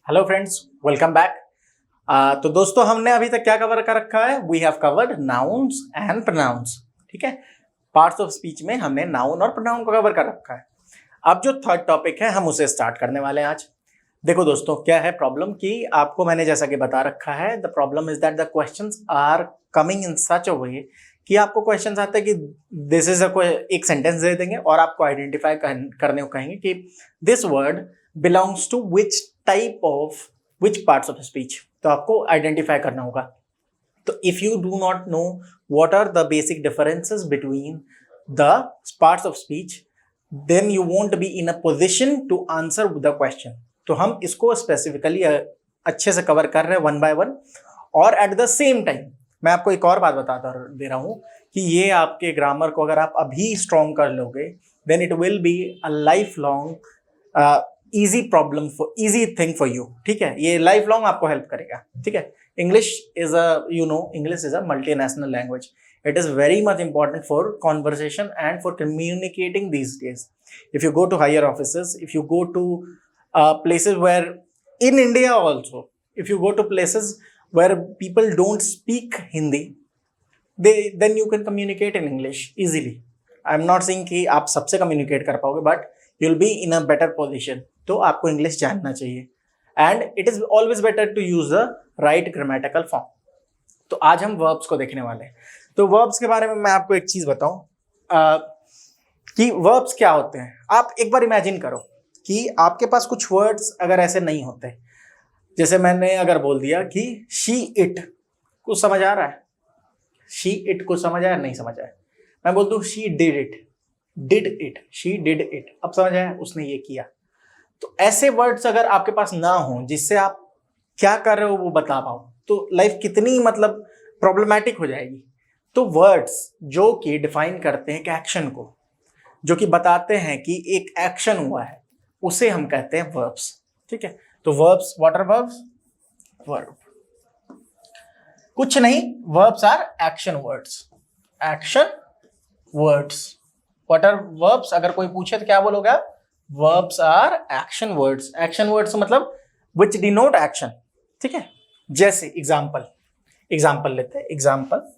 Hello friends, welcome back. तो दोस्तों, हमने अभी तक क्या कवर कर रखा है? We have covered nouns and pronouns. ठीक है, पार्ट्स ऑफ स्पीच में हमने नाउन और प्रोनाउन को कवर कर रखा है। अब जो थर्ड टॉपिक है हम उसे स्टार्ट करने वाले हैं आज। देखो दोस्तों, क्या है प्रॉब्लम कि आपको मैंने जैसा कि बता रखा है, the problem is that the questions are coming in such a way कि आपको क्वेश्चंस आते हैं कि दिस इज एक सेंटेंस दे देंगे और आपको आइडेंटिफाई करने को कहेंगे कि this word belongs to which type of which parts of speech. तो आपको आइडेंटिफाई करना होगा। तो if you do not know what are the basic differences between the parts of speech, then you won't be in a position to answer the question. तो हम इसको specifically अच्छे से कवर कर रहे हैं वन बाय वन। और at the same time मैं आपको एक और बात बताता दे रहा हूं कि ये आपके ग्रामर को अगर आप अभी स्ट्रॉन्ग कर लोगे, then it will be a life long easy problem for easy thing for you. ठीक है, ये लाइफ लॉन्ग आपको हेल्प करेगा। ठीक है, English is English is a multinational language. It is very much important for conversation and for communicating these days. If you go to higher offices, if you go to places where in India also, if you go to places where people don't speak Hindi, then you can communicate in English easily. I'm not saying कि आप सबसे communicate कर पाओगे, but you'll be in a better position. तो आपको English जानना चाहिए. And it is always better to use the right grammatical form. तो आज हम verbs को देखने वाले हैं। तो वर्ब्स के बारे में मैं आपको एक चीज बताऊं कि वर्ब्स क्या होते हैं। आप एक बार इमेजिन करो कि आपके पास कुछ वर्ड्स अगर ऐसे नहीं होते, जैसे मैंने अगर बोल दिया कि शी इट, कुछ समझ आ रहा है? शी इट कुछ समझ आया? नहीं समझ आया। मैं बोल दूं she did it, she did it, अब समझ आया? उसने ये किया। तो ऐसे वर्ड्स अगर आपके पास ना हो जिससे आप क्या कर रहे हो वो बता पाओ, तो लाइफ कितनी मतलब प्रॉब्लमैटिक हो जाएगी। तो वर्ड्स जो कि डिफाइन करते हैं एक एक्शन को, जो कि बताते हैं कि एक एक्शन हुआ है, उसे हम कहते हैं वर्ब्स। ठीक है, तो verbs, what are verbs? Verb कुछ नहीं, verbs are action words. Action words, what are verbs? अगर कोई पूछे तो क्या बोलोगे आप? Verbs are action words. Action words मतलब विच डिनोट एक्शन। ठीक है, जैसे एग्जाम्पल लेते हैं। Example,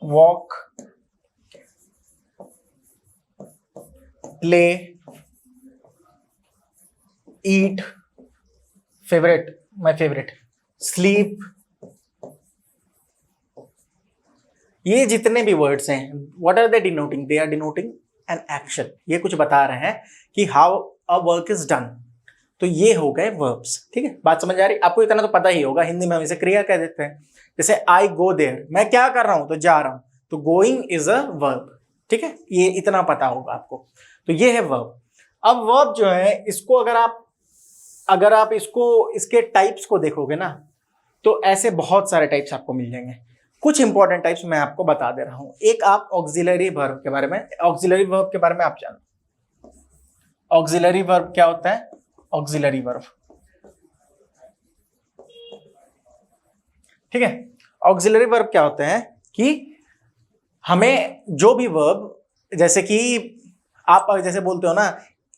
walk, play, eat, my favorite, sleep। ये जितने भी वर्ड्स हैं, what are they denoting? They are denoting an action. ये कुछ बता रहे हैं कि how a work is done. तो ये हो गए verbs। ठीक है, बात समझ आ रही? आपको इतना तो पता ही होगा, हिंदी में हम इसे क्रिया कह देते हैं। जैसे आई गो देयर, मैं क्या कर रहा हूं? तो जा रहा हूं, तो गोइंग इज अ वर्ब। ठीक है, ये इतना पता होगा आपको। तो ये है वर्ब। अब वर्ब जो है, इसको अगर आप इसके टाइप्स को देखोगे ना, तो ऐसे बहुत सारे टाइप्स आपको मिल जाएंगे। कुछ इंपॉर्टेंट टाइप्स मैं आपको बता दे रहा हूं। एक आप ऑक्सिलरी वर्ब के बारे में, ऑक्सिलरी वर्ब के बारे में आप जानो। ऑक्सिलरी वर्ब क्या होता है? ऑक्सिलरी वर्ब, ठीक है, ऑक्सिलरी वर्ब क्या होते हैं कि हमें जो भी वर्ब, जैसे कि आप जैसे बोलते हो ना,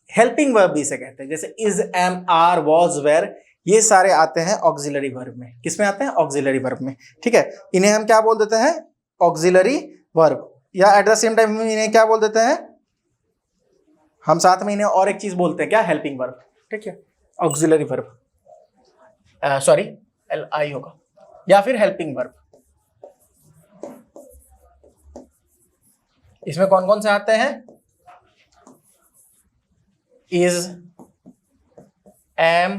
हेल्पिंग वर्ब भी इसे कहते हैं। जैसे is, am, are, was, were, ये सारे आते हैं ऑक्सिलरी वर्ब में। किसमें आते हैं? ऑक्सिलरी वर्ब में। ठीक है, इन्हें हम क्या बोल देते हैं? Auxiliary verb. या एट द सेम टाइम इन्हें क्या बोल देते हैं? हम साथ में इन्हें और एक चीज बोलते हैं, क्या? Helping verb. ठीक है, ऑक्सिलरी वर्ब, सॉरी LI होगा, या फिर हेल्पिंग वर्ब। इसमें कौन कौन से आते हैं? Is, am.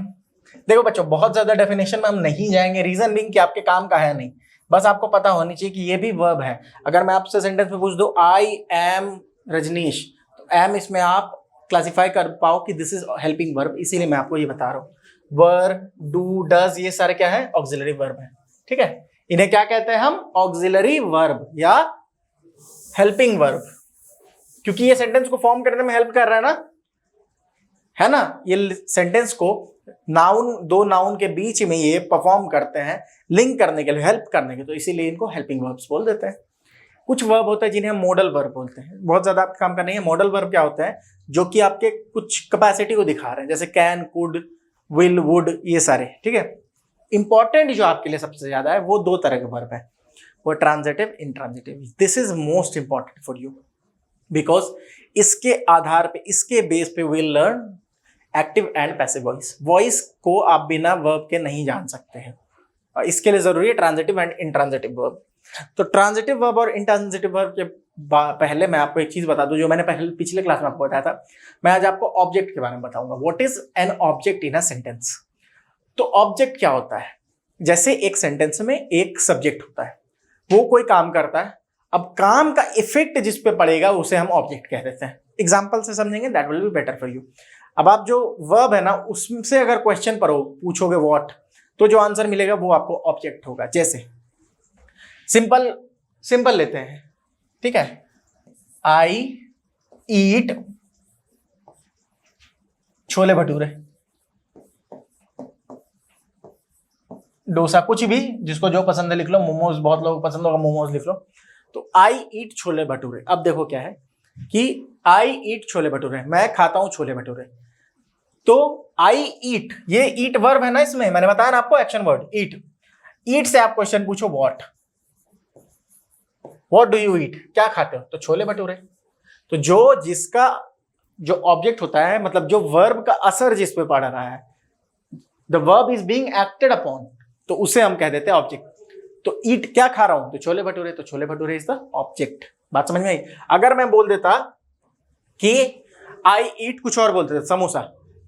देखो बच्चों, बहुत ज्यादा डेफिनेशन में हम नहीं जाएंगे, रीजन बीइंग कि आपके काम का है नहीं, बस आपको पता होनी चाहिए कि ये भी वर्ब है। अगर मैं आपसे सेंटेंस में पूछ दूं आई एम रजनीश, तो एम इसमें आप क्लासिफाई कर पाओ कि दिस इज हेल्पिंग वर्ब, इसीलिए मैं आपको ये बता रहा हूं। वर, डू, डज, ये सारे क्या है? ऑक्सिलरी वर्ब है। ठीक है, इन्हें क्या कहते हैं हम? ऑक्सिलरी वर्ब या हेल्पिंग वर्ब, क्योंकि ये सेंटेंस को फॉर्म करने में हेल्प कर रहा है ना, है ना? ये सेंटेंस को दो नाउन के बीच में ये परफॉर्म करते हैं, लिंक करने के लिए, हेल्प करने के, तो इसीलिए इनको हेल्पिंग वर्ब्स बोल देते हैं। कुछ वर्ब होता है जिन्हें हम मॉडल वर्ब बोलते हैं, बहुत ज्यादा आपका काम का नहीं है। मॉडल वर्ब क्या होता है? जो कि आपके कुछ कैपेसिटी को दिखा रहे हैं, जैसे कैन, कुड, विल, वुड, ये सारे, ठीक है। इंपॉर्टेंट जो आपके लिए सबसे ज्यादा है वो दो तरह के वर्ब है, वो transitive, intransitive. This is most important for you because इसके आधार पे, इसके बेस पे will learn active and passive voice. Voice को आप बिना वर्ब के नहीं जान सकते हैं, इसके लिए जरूरी है ट्रांजिटिव एंड इंट्रांजिटिव वर्ब। तो ट्रांजिटिव वर्ब और इंट्रांजिटिव वर्ब के पहले मैं आपको एक चीज बता दूं जो मैंने पहले पिछले क्लास में आपको बताया था। मैं आज आपको ऑब्जेक्ट के बारे में बताऊंगा। What is an object in a sentence. तो ऑब्जेक्ट क्या होता है, जैसे एक सेंटेंस में एक सब्जेक्ट होता है, वो कोई काम करता है, अब काम का इफेक्ट जिस पे पड़ेगा उसे हम ऑब्जेक्ट कह देते हैं। एग्जाम्पल से समझेंगे, that will be better for you. अब आप जो वर्ब है ना उससे अगर क्वेश्चन पूछोगे व्हाट, तो जो आंसर मिलेगा वो आपको ऑब्जेक्ट होगा। जैसे सिंपल लेते हैं, ठीक है, आई ईट छोले भटूरे, डोसा, कुछ भी जिसको जो पसंद है लिख लो, मोमोज बहुत लोगों को पसंद होगा, मोमोज लिख लो। तो आई ईट छोले भटूरे। अब देखो क्या है कि आई ईट छोले भटूरे, मैं खाता हूं छोले भटूरे। तो आई ईट, ये ईट वर्ब है ना, इसमें मैंने बताया ना आपको एक्शन वर्ड ईट। ईट से आप क्वेश्चन पूछो व्हाट डू यू ईट, क्या खाते हो, तो छोले भटूरे। तो जिसका जो ऑब्जेक्ट होता है, मतलब जो वर्ब का असर जिस पे पड़ रहा है, the verb is being acted upon, तो उसे हम कह देते हैं ऑब्जेक्ट। तो ईट क्या खा रहा हूं, तो छोले भटूरे, तो chole bhature is the object. बात समझ में आई। अगर मैं बोल देता कि आई ईट कुछ और बोलते थे, समोसा,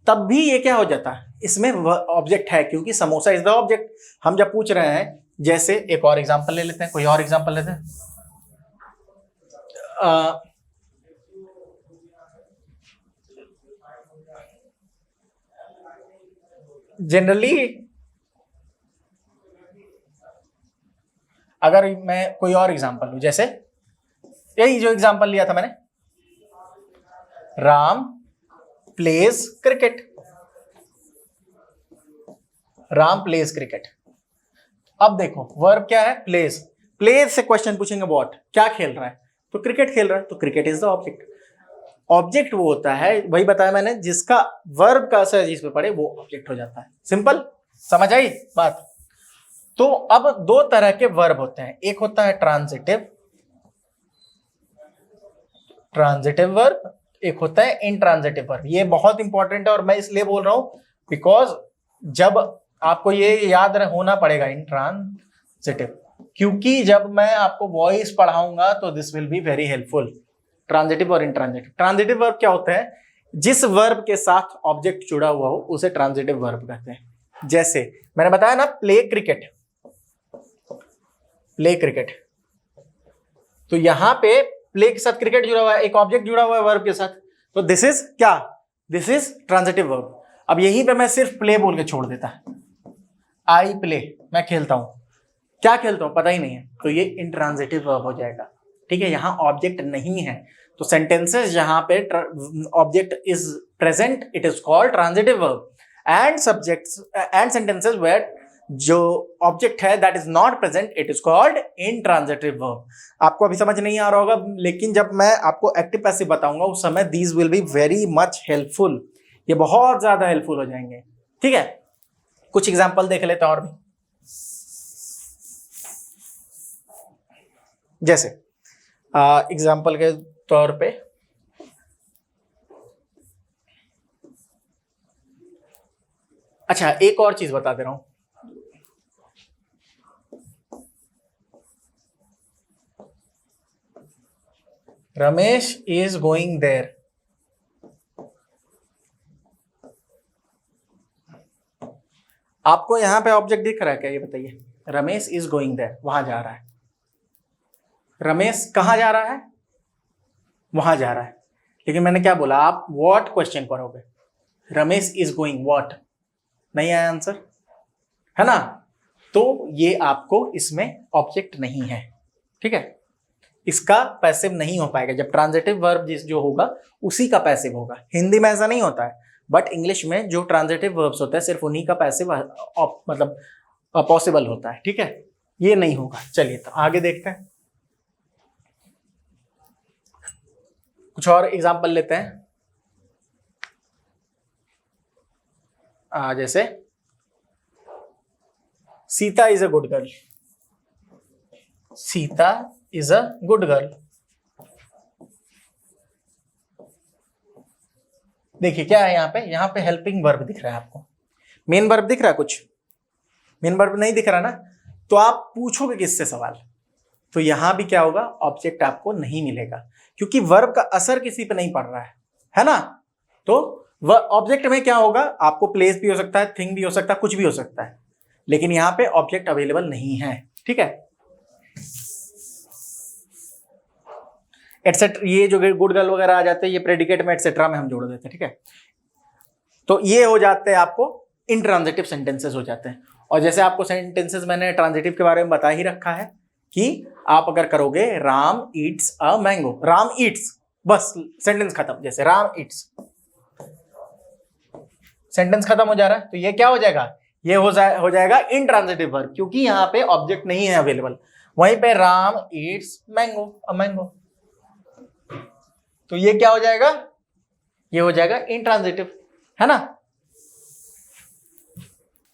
तब भी ये क्या हो जाता, इसमें ऑब्जेक्ट है, क्योंकि समोसा इज द ऑब्जेक्ट। हम जब पूछ रहे हैं, जैसे एक और एग्जांपल ले लेते हैं, कोई और एग्जांपल लेते हैं। जनरली अगर मैं कोई और एग्जांपल लूं, जैसे यही जो एग्जांपल लिया था मैंने, Ram pledge cricket, Ram pledge cricket. अब देखो वर्ब क्या है, प्लेज। प्लेज से क्वेश्चन पूछेंगे व्हाट, क्या खेल रहा है, तो क्रिकेट खेल रहा है, तो cricket is the object. Object वो होता है, वही बताया मैंने, जिसका वर्ब का असर जिस पे पड़े वो ऑब्जेक्ट हो जाता है। सिंपल, समझ आई बात। तो अब दो तरह के वर्ब होते हैं, एक होता है ट्रांजिटिव वर्ब, एक होता है इंट्रांजिटिव वर्ब। ये बहुत इंपॉर्टेंट है और मैं इसलिए बोल रहा हूं बिकॉज जब आपको ये याद होना पड़ेगा इंट्रांजिटिव, क्योंकि जब मैं आपको वॉइस पढ़ाऊंगा तो this will be very helpful. Transitive और इंट्रांजिटिव। ट्रांजिटिव वर्ब क्या होता है, जिस वर्ब के साथ ऑब्जेक्ट जुड़ा हुआ हो उसे ट्रांजिटिव वर्ब कहते हैं। जैसे मैंने बताया ना, प्ले क्रिकेट, प्ले क्रिकेट, तो यहां पे प्ले के साथ क्रिकेट जुड़ा हुआ है, एक ऑब्जेक्ट जुड़ा हुआ है वर्ब के साथ, तो दिस इज क्या, दिस इज ट्रांजिटिव वर्ब। अब यहीं पे मैं सिर्फ प्ले बोल के छोड़ देता, आई प्ले, मैं खेलता हूं, क्या खेलता हूं पता ही नहीं है, तो ये इंट्रांजिटिव वर्ब हो जाएगा। ठीक है, यहां ऑब्जेक्ट नहीं है, तो सेंटेंसेस जहां पे object is present it is called transitive verb, and subjects and sentences where जो ऑब्जेक्ट है that is not present it is called intransitive verb. आपको अभी समझ नहीं आ रहा होगा, लेकिन जब मैं आपको एक्टिव पैसिव बताऊंगा उस समय these will be very much helpful, ये बहुत ज्यादा हेल्पफुल हो जाएंगे। ठीक है, कुछ एग्जांपल देख लेते हैं और भी। जैसे एग्जांपल के तौर पे अच्छा एक और चीज बता दे रहा हूं, रमेश इज गोइंग देयर, आपको यहां पे ऑब्जेक्ट दिख रहा है क्या, ये बताइए। रमेश इज गोइंग देयर, वहां जा रहा है। रमेश कहां जा रहा है, वहां जा रहा है, लेकिन मैंने क्या बोला, आप व्हाट क्वेश्चन करोगे, रमेश इज गोइंग व्हाट, नहीं आया आंसर, है ना। तो ये आपको इसमें ऑब्जेक्ट नहीं है। ठीक है, इसका पैसिव नहीं हो पाएगा, जब ट्रांजिटिव वर्ब जो होगा उसी का पैसिव होगा। हिंदी में ऐसा नहीं होता है, बट इंग्लिश में जो ट्रांजिटिव वर्ब्स होते हैं सिर्फ उन्हीं का पैसिव मतलब पॉसिबल होता है। ठीक है, ये नहीं होगा। चलिए तो आगे देखते हैं, कुछ और एग्जांपल लेते हैं। जैसे Sita is a good girl, Sita is a good girl. देखिए क्या है यहाँ पे हेल्पिंग वर्ब दिख रहा है आपको, मेन वर्ब दिख रहा है कुछ, मेन वर्ब नहीं दिख रहा ना, तो आप पूछोगे किससे सवाल, तो यहां भी क्या होगा, ऑब्जेक्ट आपको नहीं मिलेगा, क्योंकि वर्ब का असर किसी पे नहीं पड़ रहा है ना। तो ऑब्जेक्ट में क्या होगा, आपको प्लेस भी हो सकता है, थिंग भी हो सकता है, कुछ भी हो सकता है, लेकिन यहां पे ऑब्जेक्ट अवेलेबल नहीं है, ठीक है। एटसेट्रा, ये जो गुड गर्ल वगैरह आ जाते हैं, ये प्रेडिकेट में एटसेट्रा में हम जोड़ देते हैं, ठीक है। तो ये हो जाते हैं आपको इंट्रांजिटिव सेंटेंसेस हो जाते हैं। और जैसे आपको सेंटेंसेस मैंने ट्रांजिटिव के बारे में बता ही रखा है कि आप अगर करोगे Ram Yeats a mango, Ram Yeats, बस सेंटेंस खत्म, जैसे राम ईट्स, सेंटेंस खत्म हो जा रहा है, तो ये क्या हो जाएगा, ये हो जाएगा इंट्रांजिटिव वर्ब, क्योंकि यहाँ पे ऑब्जेक्ट नहीं है अवेलेबल। वहीं पे Ram Yeats mango, a mango, तो ये क्या हो जाएगा, ये हो जाएगा इंट्रांजिटिव, है ना।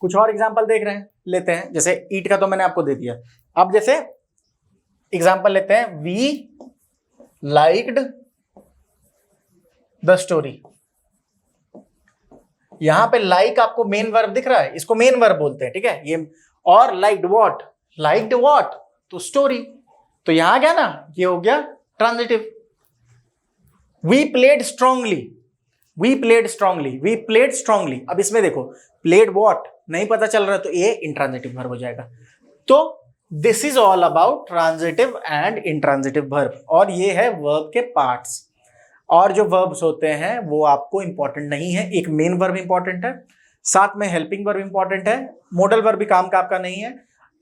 कुछ और एग्जांपल देख रहे हैं, लेते हैं, जैसे ईट का तो मैंने आपको दे दिया। अब जैसे एग्जांपल लेते हैं, वी लाइक्ड द स्टोरी। यहां पे लाइक आपको मेन वर्ब दिख रहा है, इसको मेन वर्ब बोलते हैं, ठीक है ये। और लाइक्ड व्हाट, लाइक्ड व्हाट, तो स्टोरी, तो यहां क्या ना, ये हो गया transitive. We played strongly, we played strongly, we played strongly. अब इसमें देखो प्लेड व्हाट नहीं पता चल रहा, तो ये इंट्रांजिटिव वर्ब हो जाएगा। तो this is all about transitive and intransitive verb, और ये है वर्ब के पार्ट्स। और जो वर्ब्स होते हैं वो आपको इंपॉर्टेंट नहीं है, एक मेन वर्ब इंपॉर्टेंट है, साथ में हेल्पिंग वर्ब इंपॉर्टेंट है, मोडल वर्ब भी काम का आपका नहीं है,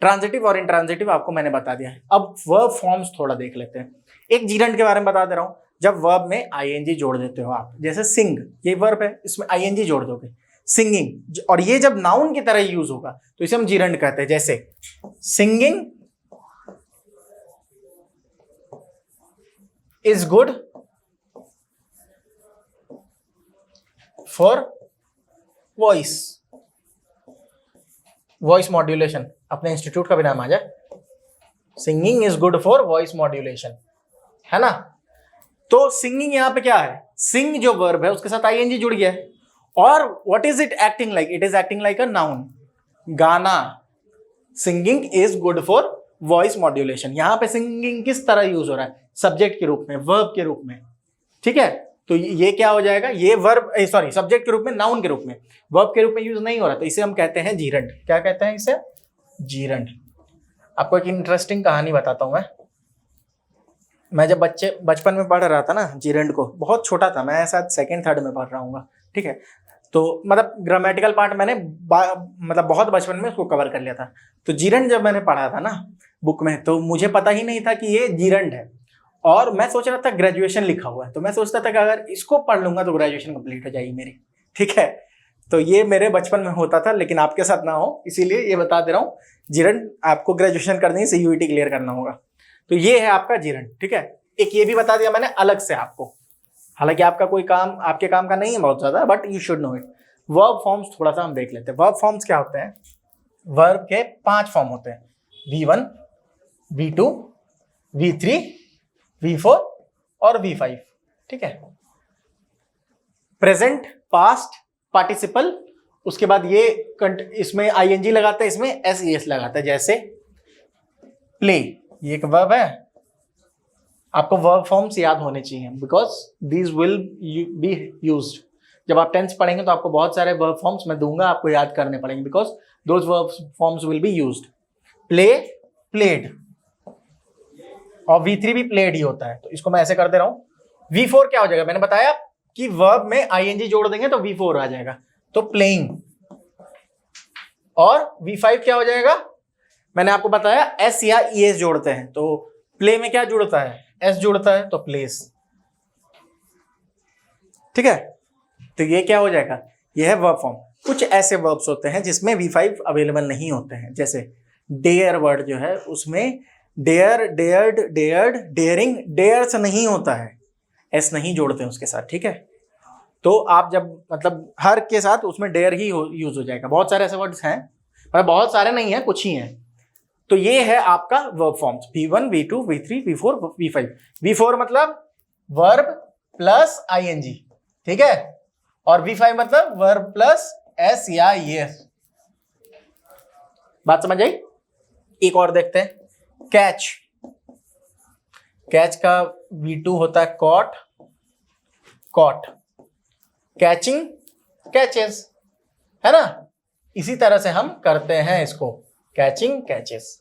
ट्रांजिटिव और इंट्रांजिटिव आपको मैंने बता दिया है। अब वर्ब फॉर्म्स थोड़ा देख लेते हैं। एक जीरंड के बारे में बता दे रहा हूं, जब वर्ब में आईएनजी जोड़ देते हो आप, जैसे सिंग, ये वर्ब है, इसमें आईएनजी जोड़ दोगे, सिंगिंग, और ये जब नाउन की तरह यूज होगा तो इसे हम जीरंड कहते हैं। जैसे singing is good for voice, voice modulation, अपने इंस्टीट्यूट का भी नाम आ जाए, singing is good for voice modulation, है ना। तो सिंगिंग यहां पे क्या है, सिंग जो वर्ब है उसके साथ आईएनजी जुड़ गया है, और what is it acting like, it is acting like a noun, गाना। Singing is good for voice modulation, यहां पे सिंगिंग किस तरह यूज हो रहा है, सब्जेक्ट के रूप में, वर्ब के रूप में, ठीक है। तो ये क्या हो जाएगा, ये वर्ब, सॉरी, सब्जेक्ट के रूप में, नाउन के रूप में, वर्ब के रूप में यूज नहीं हो रहा, तो इसे हम कहते हैं जीरंड। क्या कहते हैं इसे, जीरंड। आपको एक इंटरेस्टिंग कहानी बताता हूं मैं जब बचपन में पढ़ रहा था ना जीरंड को, बहुत छोटा था मैं, शायद सेकंड थर्ड में पढ़ रहा हूँ, ठीक है। तो मतलब ग्रामेटिकल पार्ट मैंने मतलब बहुत बचपन में उसको कवर कर लिया था। तो जीरंड जब मैंने पढ़ा था ना बुक में, तो मुझे पता ही नहीं था कि ये जीरंड है, और मैं सोच रहा था ग्रेजुएशन लिखा हुआ है, तो मैं सोचता था कि अगर इसको पढ़ लूंगा तो ग्रेजुएशन कंप्लीट हो जाएगी मेरी, ठीक है। तो ये मेरे बचपन में होता था, लेकिन आपके साथ ना हो, इसीलिए ये बता दे रहा हूँ। जीरंड आपको ग्रेजुएशन करनी है, सीयूईटी क्लियर करना होगा, तो ये है आपका जीरंड, ठीक है। एक ये भी बता दिया मैंने अलग से आपको, हालांकि आपका कोई काम, आपके काम का नहीं है बहुत ज्यादा, but you should know it. Verb forms थोड़ा सा हम देख लेते हैं। वर्ब फॉर्म्स क्या होते हैं, वर्ब के 5 फॉर्म होते हैं, V1, V2, V3, V4 और V5, ठीक है। प्रेजेंट, पास्ट, पार्टिसिपल, उसके बाद ये इसमें आईएनजी लगाता है, इसमें एस लगाता है, जैसे प्ले, ये एक वर्ब है। आपको वर्ब फॉर्म्स याद होने चाहिए, because these will be used. जब आप टेंस पढ़ेंगे तो आपको बहुत सारे वर्ब फॉर्म्स मैं दूंगा, आपको याद करने पड़ेंगे, because those verb forms will be used. Play, played, और V3 भी प्लेड ही होता है, तो इसको मैं ऐसे कर दे रहा हूं। V4 क्या हो जाएगा, मैंने बताया कि वर्ब में आईएनजी जोड़ देंगे तो V4 आ जाएगा, तो प्लेइंग। और V5 क्या हो जाएगा, मैंने आपको बताया एस या ES जोड़ते हैं, तो प्ले में क्या जुड़ता है, एस जुड़ता है, तो प्लेस, ठीक है। तो ये क्या हो जाएगा, ये है वर्ब फॉर्म। कुछ ऐसे वर्ब्स होते हैं जिसमें V5 अवेलेबल नहीं होते हैं, जैसे डेयर वर्ड जो है उसमें dare, dared, dared, daring, dare से नहीं होता है, एस नहीं जोड़ते हैं उसके साथ, ठीक है। तो आप जब मतलब हर के साथ उसमें डेयर ही यूज हो जाएगा। बहुत सारे ऐसे वर्ड्स हैं, पर बहुत सारे नहीं है, कुछ ही हैं। तो ये है आपका verb forms V1, V2, V3, V4, V5। V4 मतलब वर्ब प्लस ing, ठीक है, और V5 मतलब वर्ब प्लस s या es। बात समझ आई? एक और देखते हैं, कैच। कैच का V2 होता है कॉट, कॉट, कैचिंग, कैचेस, है ना। इसी तरह से हम करते हैं इसको, कैचिंग, कैचेस।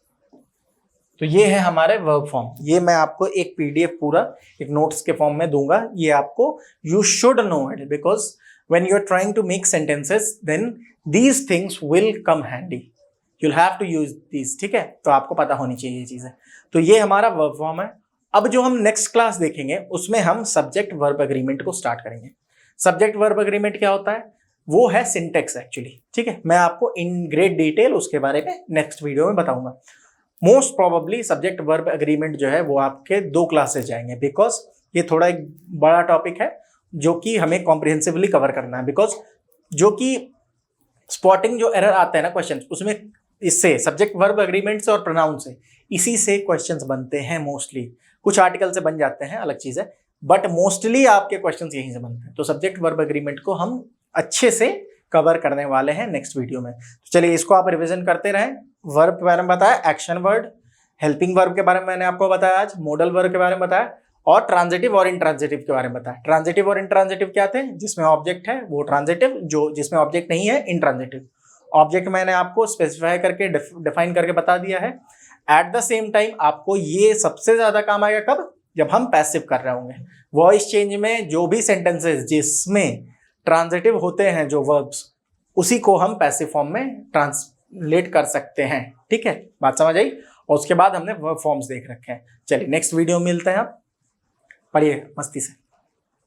तो ये है हमारे वर्ब फॉर्म। ये मैं आपको एक पीडीएफ पूरा एक नोट्स के फॉर्म में दूंगा। ये आपको you should know it, because when you are trying to make sentences then these things will come handy, you'll have to use these, ठीक है। तो आपको पता होनी चाहिए ये चीजें। तो ये हमारा वर्ब फॉर्म है। अब जो हम नेक्स्ट क्लास देखेंगे उसमें हम सब्जेक्ट वर्ब एग्रीमेंट को स्टार्ट करेंगे। सब्जेक्ट वर्ब एग्रीमेंट क्या होता है? वो है सिंटेक्स एक्चुअली, ठीक है। मैं आपको इन ग्रेट डिटेल उसके बारे में नेक्स्ट वीडियो में बताऊंगा। Most probably subject verb agreement जो है वो आपके 2 क्लासेस जाएंगे, बिकॉज ये थोड़ा एक बड़ा टॉपिक है जो कि हमें कॉम्प्रिहेंसिवली कवर करना है। बिकॉज जो कि स्पॉटिंग जो एरर आता है ना क्वेश्चन, उसमें इससे सब्जेक्ट वर्ब एग्रीमेंट से और प्रोनाउन से, इसी से क्वेश्चंस बनते हैं मोस्टली। कुछ आर्टिकल से बन जाते हैं, अलग चीज है, बट मोस्टली आपके क्वेश्चंस यहीं से बनते हैं। तो सब्जेक्ट वर्ब एग्रीमेंट को हम अच्छे से कवर करने वाले हैं नेक्स्ट वीडियो में। तो चलिए इसको आप रिवीजन करते रहें। वर्ब के बारे में बताया, एक्शन वर्ड, हेल्पिंग वर्ब के बारे में मैंने आपको बताया आज, मॉडल वर्ब के बारे में बताया, और ट्रांजिटिव और इंट्रांजिटिव के बारे में बताया। ट्रांजिटिव और इंट्रांजिटिव क्या थे? जिसमें ऑब्जेक्ट है वो ट्रांजिटिव, जो जिसमें ऑब्जेक्ट नहीं है इंट्रांजिटिव। ऑब्जेक्ट मैंने आपको स्पेसिफाई करके डिफाइन करके बता दिया है। एट द सेम टाइम आपको ये सबसे ज्यादा काम आएगा कब? जब हम पैसिव कर रहे होंगे। वॉइस चेंज में जो भी सेंटेंसेस जिसमें ट्रांजिटिव होते हैं जो वर्ब्स, उसी को हम पैसिव फॉर्म में ट्रांसलेट कर सकते हैं, ठीक है। बात समझ आई? और उसके बाद हमने वर्ब फॉर्म्स देख रखे हैं। चलिए नेक्स्ट वीडियो में मिलते हैं। आप पढ़िए मस्ती से।